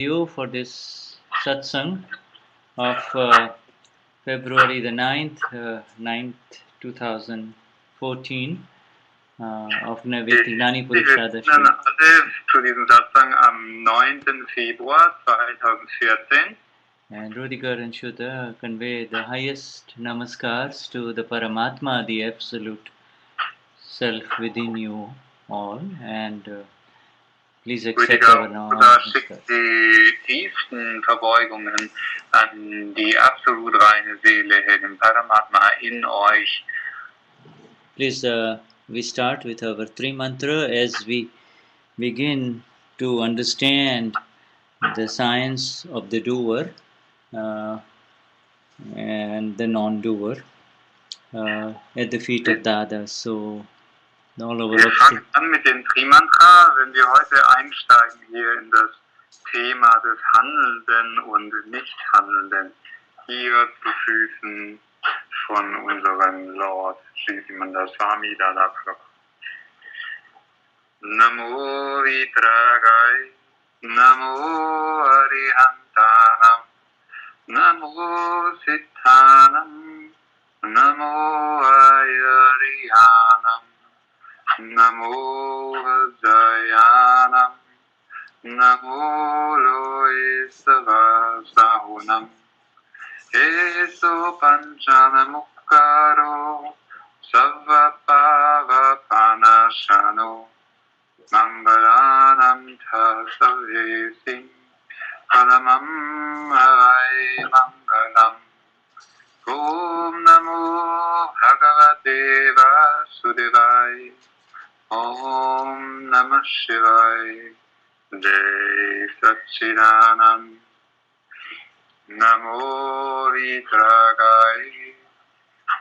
you for this Satsang of February the 9th, 2014 of with Gnani Purush Dadashri. alle zu diesem Satsang am 9. Februar 2014. And Ruediger and Shuddha convey the highest namaskars to the Paramatma, the Absolute Self within you all, and please accept our namaskars. Schickt die tiefsten Verbeugungen an die absolut reine Seele, den Paramatma in euch. Please, we start with our three mantra as we begin to understand the science of the doer and the non-doer at the feet of Dada. So, all our wir fangen an mit dem Trimantra, wenn wir heute einsteigen hier in das Thema des Handelnden und Nichthandelnden, hier zu Füßen von unserem Lord, Sri Swami Dada Prabhu. Namo Vitragai, Namo Arihantanam, Namo Siddhanam, Namo Ayarihanam, Namo Vajayanam, Namo Loisavasahunam, Eso Panchanamukaro, Savapavapanashano, Mangalanam Tasavesim, Paramam Havai Mangalam. Om Namo Bhagavate Vasudevaya. Om Namah Shivaya. Jai Satchidanand. Namo Vitragai.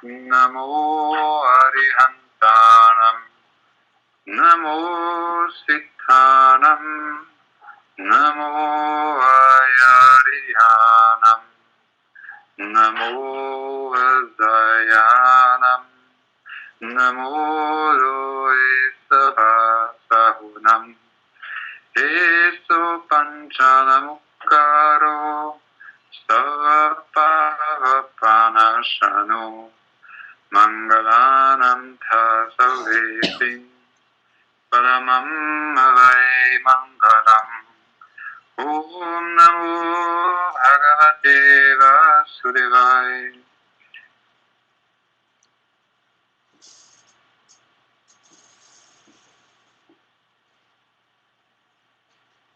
Namo Arihantanam. Namo Siddhanam. Namo Ayarihanam. Namo Vajayanam, Namo Loisavasahunam, Eso Panchanamukaro, Savapavapanashano, Mangalanam Tasavesim, Paramam Havai Mangalam. Om Namo Bhagavate Vasudevaya.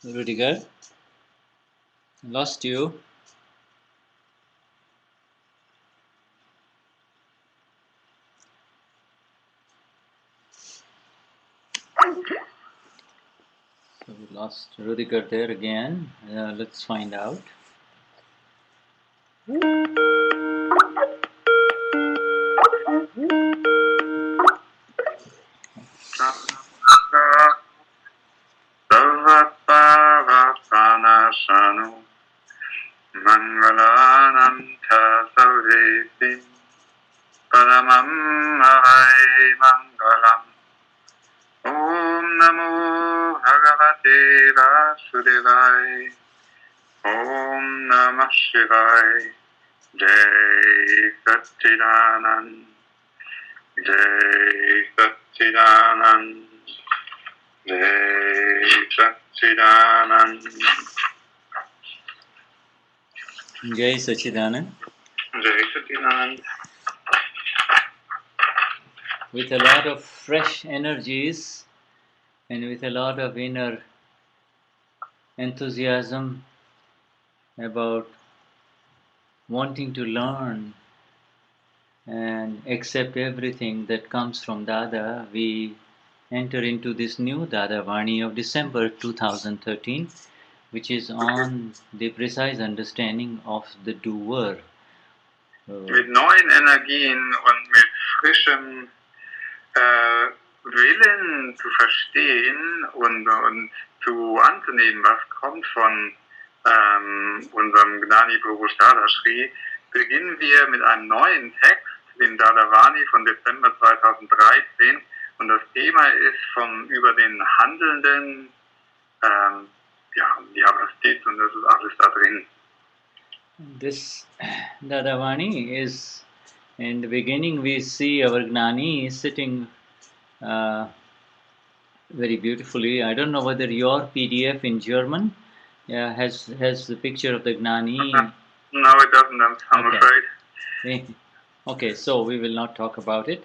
Ruediger, lost you. So we lost Ruediger there again. Let's find out. Sarvapavapanashano, Mangalanam Tasavesim, Paramam Havai Mangalam. Om Namo Bhagavate Vasudevaya. Om Namah Shivaya. Jai Satchidanand. Jai Satchidanand. Jai Satchidanand. Jai Satchidanand. Jai Satchidanand. With a lot of fresh energies and with a lot of inner enthusiasm about wanting to learn and accept everything that comes from Dada, we enter into this new Dadavani of December 2013, which is on the precise understanding of the doer. Mit neuen Energien und mit frischem Willen zu verstehen und zu anzunehmen, was kommt von unserem Gnani Purush Dadashri, beginnen wir mit einem neuen Text, dem Dadavani von Dezember 2013, und das Thema ist über den Handelnden ja, Vyavasthit und das ist alles da drin. This Dadavani is, in the beginning we see our Gnani sitting very beautifully. I don't know whether your PDF in German has the picture of the Gnani. No, it doesn't, I'm afraid. Okay, so we will not talk about it.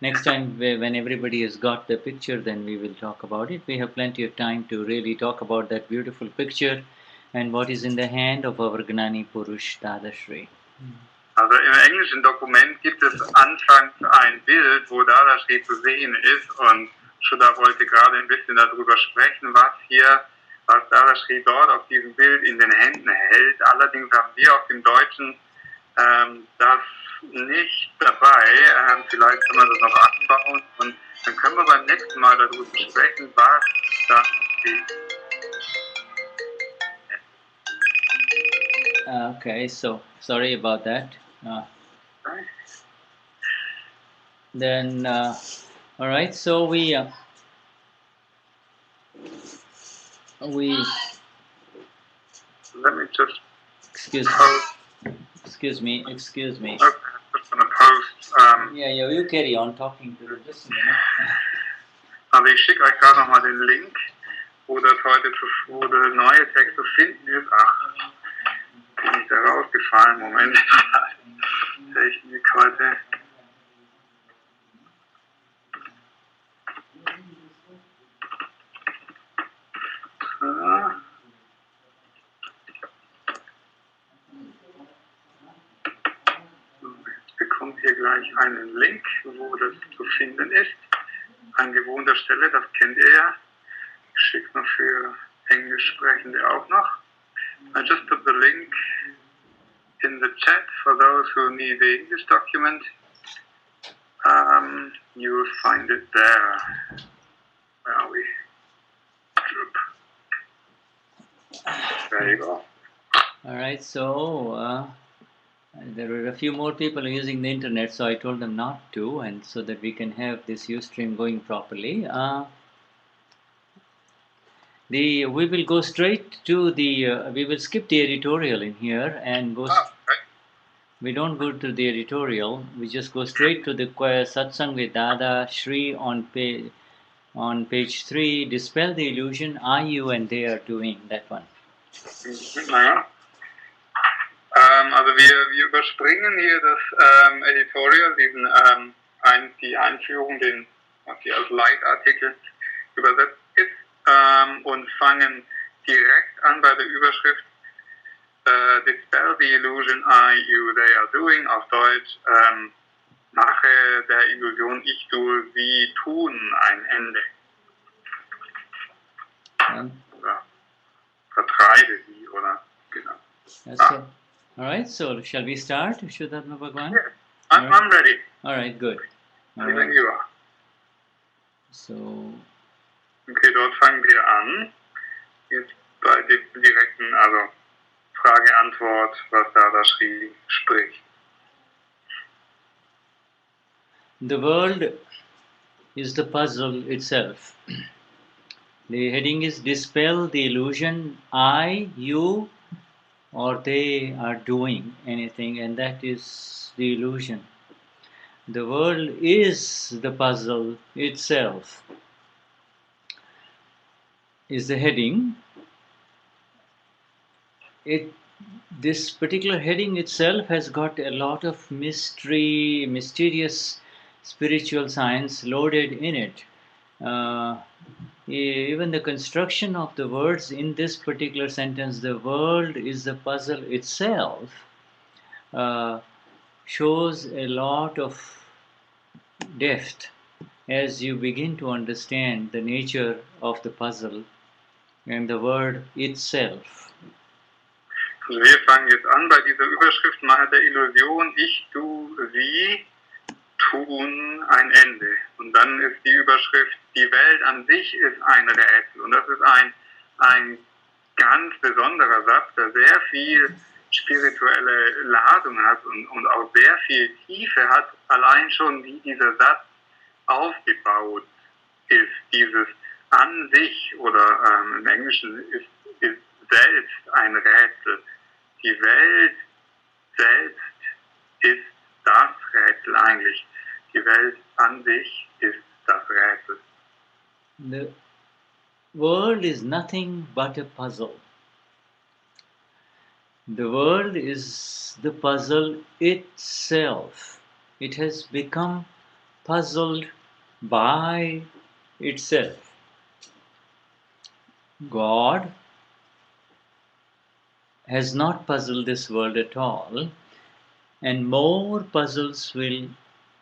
Next time when everybody has got the picture, then we will talk about it. We have plenty of time to really talk about that beautiful picture and what is in the hand of our Gnani Purush Dadashri. Also im englischen Dokument gibt es anfangs ein Bild, wo Dadashri zu sehen ist, und Shuddha wollte gerade ein bisschen darüber sprechen, was Dadashri dort auf diesem Bild in den Händen hält. Allerdings haben wir auf dem Deutschen das nicht dabei. Vielleicht können wir das noch anbauen und dann können wir beim nächsten Mal darüber sprechen, was das ist. Okay, so sorry about that. Then, all right. So we Let me just excuse me. Okay, just gonna post. Yeah, you carry on talking to them. Just a minute. Also ich schicke euch gerade nochmal den Link, wo der neue Text zu finden ist. Ach, bin ich da rausgefallen? Moment. Technik heute. Jetzt bekommt ihr gleich einen Link, wo das zu finden ist. An gewohnter Stelle, das kennt ihr ja. Ich schicke noch für Englisch Sprechende auch noch. I just put the link in the chat for those who need the English document. You will find it there. Where are we? There you go. All right, so there were a few more people using the internet, so I told them not to, and so that we can have this Ustream going properly. We will go straight to we will skip the editorial in here and go. We don't go to the editorial. We just go straight to the Satsang with Dadashri on page 3. Dispel the illusion. I, you, and they are doing that one. Naja. Also wir überspringen hier das Editorial, die Einführung, was hier als Leitartikel übersetzt ist, und fangen direkt an bei der Überschrift Dispel the illusion I, you, they are doing, auf Deutsch, mache der Illusion ich, du, sie tun ein Ende. Oder vertreibe sie, oder genau. So, all right, so shall we start, Shuddha Bhagwan? Yes, I'm ready. All right, good. All Then right. you are. So, okay, dort fangen wir an. Jetzt bei dem direkten, also Frage-Antwort, was Dadashri spricht. the world is the puzzle itself. The heading is Dispel the illusion I, you, or they are doing anything, and that is the illusion. The world is the puzzle itself, is the heading. This particular heading itself has got a lot of mystery, mysterious spiritual science loaded in it. Even the construction of the words in this particular sentence, the world is the puzzle itself, shows a lot of depth as you begin to understand the nature of the puzzle and the word itself. Also wir fangen jetzt an bei dieser Überschrift, mache der Illusion ich, du, sie tun ein Ende. Und dann ist die Überschrift, die Welt an sich ist ein Rätsel. Und das ist ein ganz besonderer Satz, der sehr viel spirituelle Ladung hat und auch sehr viel Tiefe hat, allein schon wie dieser Satz aufgebaut ist. Dieses an sich, oder im Englischen ist ist selbst ein Rätsel. Die Welt selbst ist das Rätsel eigentlich. Die Welt an sich ist das Rätsel. The world is nothing but a puzzle. The world is the puzzle itself. It has become puzzled by itself. God has not puzzled this world at all, and more puzzles will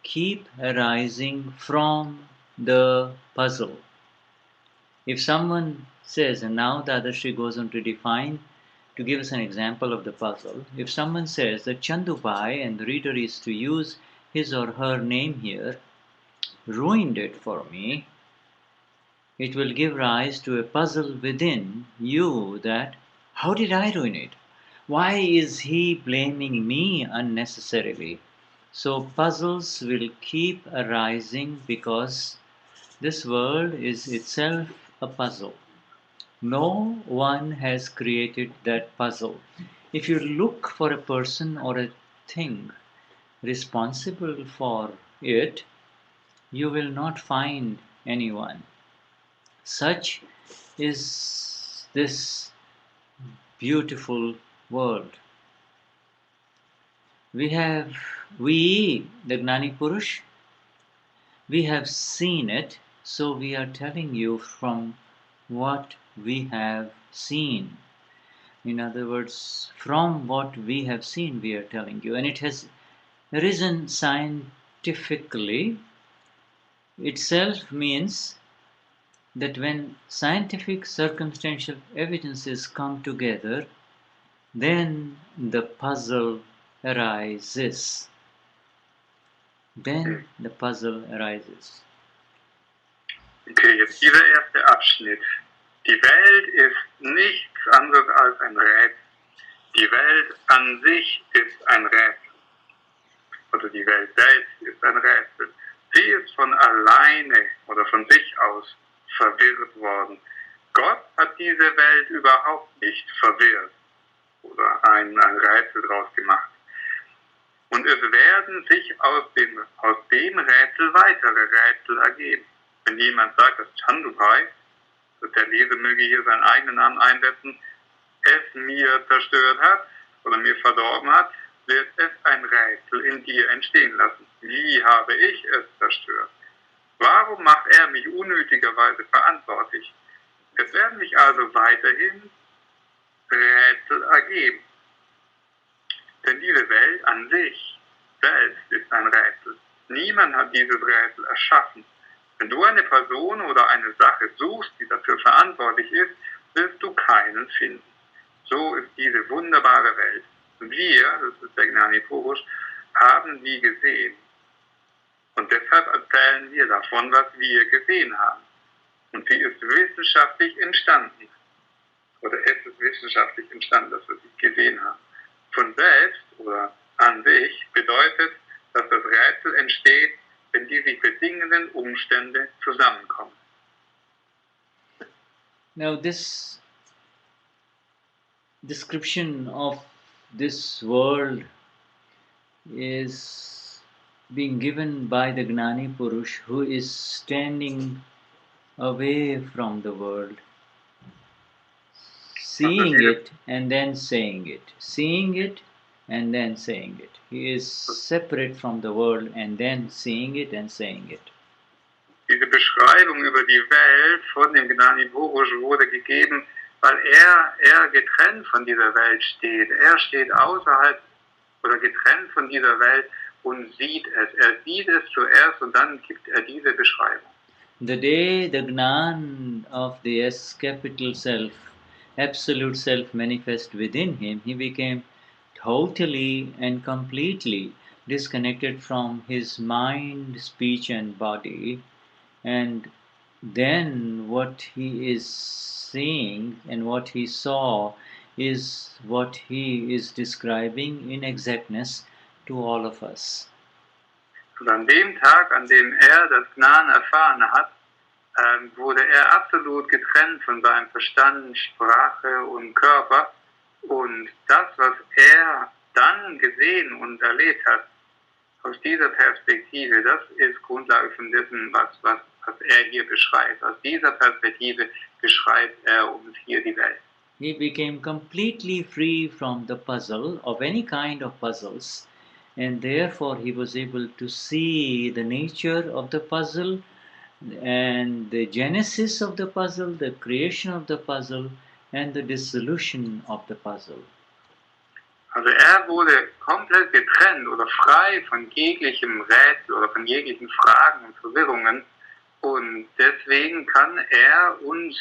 keep arising from the puzzle. If someone says, and now Dadashri goes on to define, to give us an example of the puzzle, if someone says that Chandubai, and the reader is to use his or her name here, ruined it for me, it will give rise to a puzzle within you that, how did I ruin it? Why is he blaming me unnecessarily? So puzzles will keep arising because this world is itself a puzzle. No one has created that puzzle. If you look for a person or a thing responsible for it, you will not find anyone. Such is this beautiful world. We, the Gnani Purush, we have seen it, so we are telling you from what we have seen. In other words, from what we have seen, we are telling you. And it has arisen scientifically. Itself means that when scientific circumstantial evidences come together, then the puzzle arises. Then the puzzle arises. Okay, jetzt dieser erste Abschnitt. Die Welt ist nichts anderes als ein Rätsel. Die Welt an sich ist ein Rätsel. Also die Welt selbst ist ein Rätsel. Sie ist von alleine oder von sich aus verwirrt worden. Gott hat diese Welt überhaupt nicht verwirrt oder ein Rätsel draus gemacht. Und es werden sich aus dem Rätsel weitere Rätsel ergeben. Wenn jemand sagt, dass Chandubai, der Leser möge hier seinen eigenen Namen einsetzen, es mir zerstört hat oder mir verdorben hat, wird es ein Rätsel in dir entstehen lassen. Wie habe ich es zerstört? Warum macht er mich unnötigerweise verantwortlich? Es werden sich also weiterhin Rätsel ergeben. Denn diese Welt an sich selbst ist ein Rätsel. Niemand hat dieses Rätsel erschaffen. Wenn du eine Person oder eine Sache suchst, die dafür verantwortlich ist, wirst du keinen finden. So ist diese wunderbare Welt. Wir, das ist der Gnani Purush, haben sie gesehen. Und deshalb erzählen wir davon, was wir gesehen haben. Und sie ist wissenschaftlich entstanden. Oder es ist wissenschaftlich entstanden, dass wir sie gesehen haben. Von selbst oder an sich bedeutet, dass das Rätsel entsteht, wenn die sich bedingenden Umstände zusammenkommen. Now this description of this world is being given by the Gnani Purush who is standing away from the world, seeing it and then saying it, seeing it and then saying it. He is separate from the world and then seeing it and saying it. Diese Beschreibung über die Welt von dem Gnani Purush wurde gegeben, weil er getrennt von dieser Welt steht. Er steht außerhalb oder getrennt von dieser Welt und sieht es. Er sieht es zuerst und dann gibt er diese Beschreibung. The day the Gnan of the S capital Self, Absolute Self manifest within him, he became totally and completely disconnected from his mind, speech and body, and then what he is seeing and what he saw is what he is describing in exactness to all of us. Und an dem Tag, an dem er das Gnan erfahren hat, wurde er absolut getrennt von seinem Verstand, Sprache und Körper. Und das, was er dann gesehen und erlebt hat, aus dieser Perspektive, das ist Grundlage von dessen, was er hier beschreibt. Aus dieser Perspektive beschreibt er uns hier die Welt. He became completely free from the puzzle of any kind of puzzles, and therefore he was able to see the nature of the puzzle and the genesis of the puzzle, the creation of the puzzle, and the dissolution of the puzzle. Also er wurde komplett getrennt oder frei von jeglichem Rätsel oder von jeglichen Fragen und Verwirrungen, und deswegen kann er uns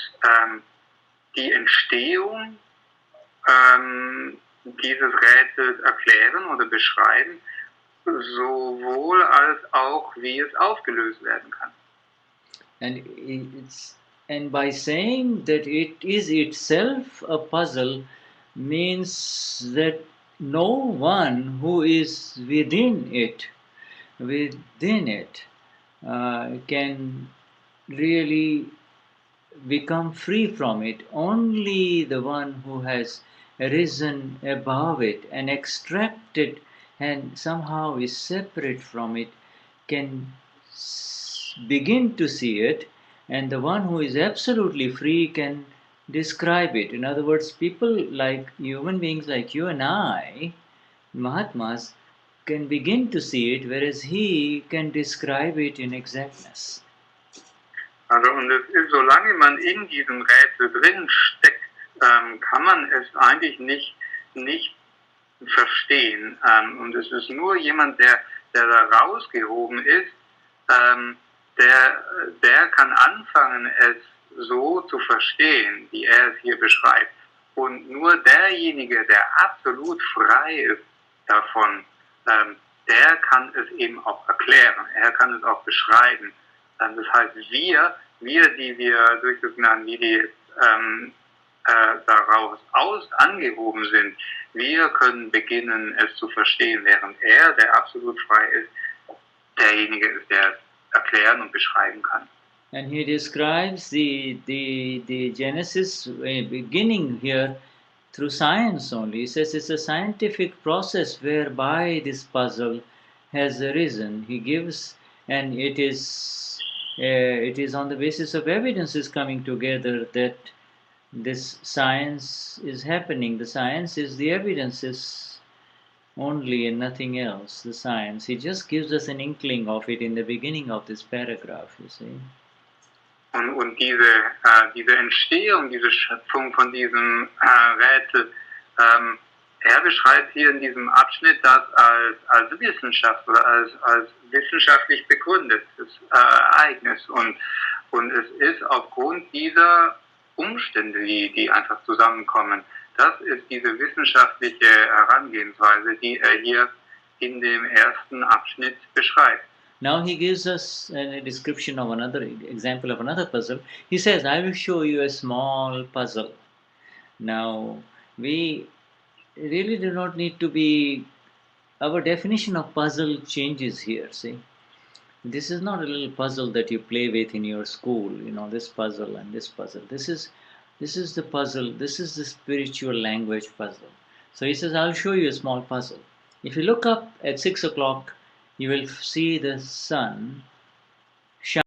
die Entstehung dieses Rätsels erklären oder beschreiben, sowohl als auch wie es aufgelöst werden kann. And by saying that it is itself a puzzle means that no one who is within it can really become free from it. Only the one who has arisen above it and extracted and somehow is separate from it can begin to see it, and the one who is absolutely free can describe it. In other words, people like human beings like you and I, Mahatmas, can begin to see it, whereas he can describe it in exactness. Also, und es ist, solange man in diesem Rätsel drin steckt, kann man es eigentlich nicht verstehen. Und es ist nur jemand, der da rausgehoben ist, der kann anfangen, es so zu verstehen, wie er es hier beschreibt. Und nur derjenige, der absolut frei ist davon, der kann es eben auch erklären, er kann es auch beschreiben. Das heißt, wir, die wir durch das Gnani daraus angehoben sind, wir können beginnen, es zu verstehen, während er, der absolut frei ist, derjenige ist, der es erklären und beschreiben kann. And he describes the genesis beginning here through science only. He says it's a scientific process whereby this puzzle has arisen. He gives, and it is on the basis of evidences coming together that this science is happening. The science is the evidences only and nothing else. The science. He just gives us an inkling of it in the beginning of this paragraph, you see. Und diese Entstehung, diese Schöpfung von diesem Rätsel, er beschreibt hier in diesem Abschnitt das als Wissenschaft oder als wissenschaftlich begründetes Ereignis. Und es ist aufgrund dieser Umstände, die einfach zusammenkommen, das ist diese wissenschaftliche Herangehensweise, die er hier in dem ersten Abschnitt beschreibt. Now he gives us a description of another example of another puzzle. He says, I will show you a small puzzle. Now, we really do not need to be, our definition of puzzle changes here, see. This is not a little puzzle that you play with in your school, you know, this puzzle and this puzzle. This is the puzzle, this is the spiritual language puzzle. So he says, I'll show you a small puzzle. If you look up at 6 o'clock, you will see the sun